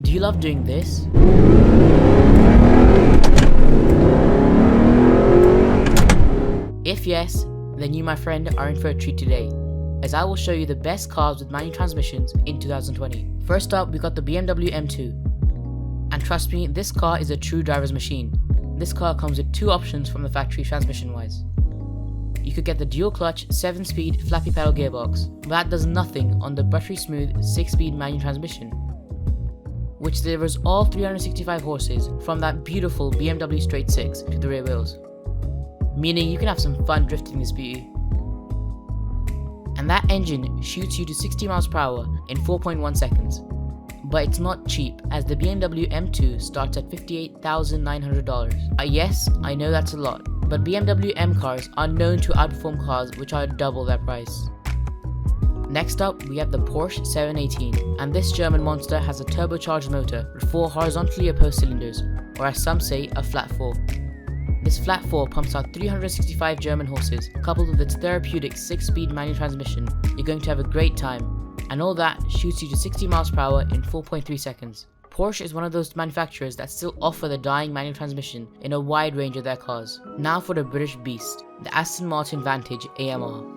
Do you love doing this? If yes, then you, my friend, are in for a treat today, as I will show you the best cars with manual transmissions in 2020. First up, we got the BMW M2. And trust me, this car is a true driver's machine. This car comes with two options from the factory transmission wise. You could get the dual clutch 7-speed flappy pedal gearbox, but that does nothing on the buttery smooth 6-speed manual transmission, which delivers all 365 horses from that beautiful BMW straight 6 to the rear wheels, meaning you can have some fun drifting this beauty. And that engine shoots you to 60 miles per hour in 4.1 seconds. But it's not cheap, as the BMW M2 starts at $58,900. Yes, I know that's a lot, but BMW M cars are known to outperform cars which are double their price. Next up, we have the Porsche 718, and this German monster has a turbocharged motor with 4 horizontally opposed cylinders, or as some say, a flat 4. This flat 4 pumps out 365 German horses. Coupled with its therapeutic 6-speed manual transmission, you're going to have a great time. And all that shoots you to 60 miles per hour in 4.3 seconds. Porsche is one of those manufacturers that still offer the dying manual transmission in a wide range of their cars. Now for the British beast, the Aston Martin Vantage AMR.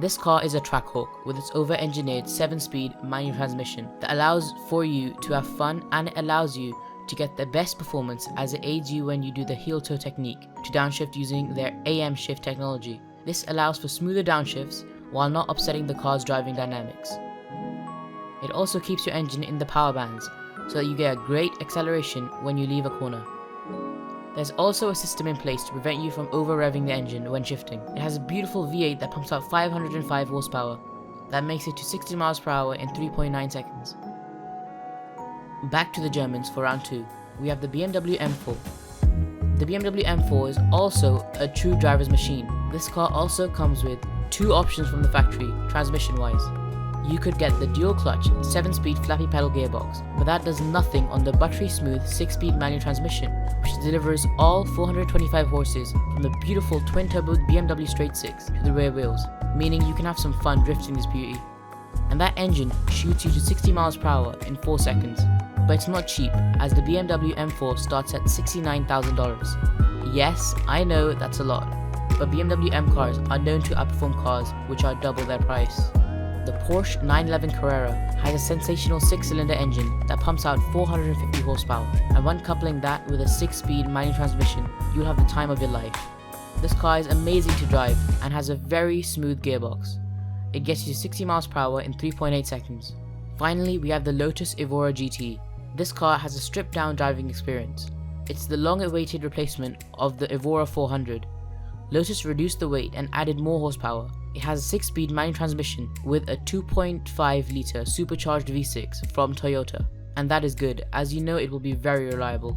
This car is a trackhawk with its over-engineered 7-speed manual transmission that allows for you to have fun, and it allows you to get the best performance as it aids you when you do the heel toe technique to downshift using their AM shift technology. This allows for smoother downshifts while not upsetting the car's driving dynamics. It also keeps your engine in the power bands so that you get a great acceleration when you leave a corner. There's also a system in place to prevent you from over-revving the engine when shifting. It has a beautiful V8 that pumps out 505 horsepower that makes it to 60 miles per hour in 3.9 seconds. Back to the Germans for round 2. We have the BMW M4. The BMW M4 is also a true driver's machine. This car also comes with two options from the factory transmission wise. You could get the dual clutch 7-speed flappy pedal gearbox, but that does nothing on the buttery smooth 6-speed manual transmission, which delivers all 425 horses from the beautiful twin-turbo BMW straight 6 to the rear wheels, meaning you can have some fun drifting this beauty. And that engine shoots you to 60 miles per hour in 4 seconds. But it's not cheap, as the BMW M4 starts at $69,000. Yes, I know that's a lot, but BMW M cars are known to outperform cars which are double their price. The Porsche 911 Carrera has a sensational 6-cylinder engine that pumps out 450 horsepower, and when coupling that with a 6-speed manual transmission, you'll have the time of your life. This car is amazing to drive and has a very smooth gearbox. It gets you to 60 miles per hour in 3.8 seconds. Finally, we have the Lotus Evora GT. This car has a stripped down driving experience. It's the long awaited replacement of the Evora 400. Lotus reduced the weight and added more horsepower. It has a 6-speed manual transmission with a 2.5 litre supercharged V6 from Toyota, and that is good, as you know it will be very reliable.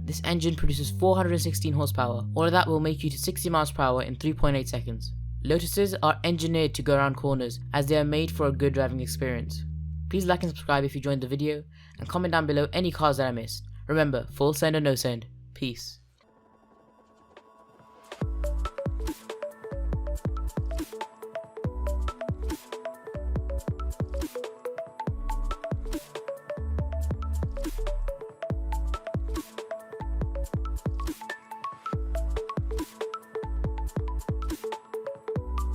This engine produces 416 horsepower. All of that will make you to 60 miles per hour in 3.8 seconds. Lotuses are engineered to go around corners, as they are made for a good driving experience. Please like and subscribe if you enjoyed the video, and comment down below any cars that I missed. Remember, full send or no send. Peace.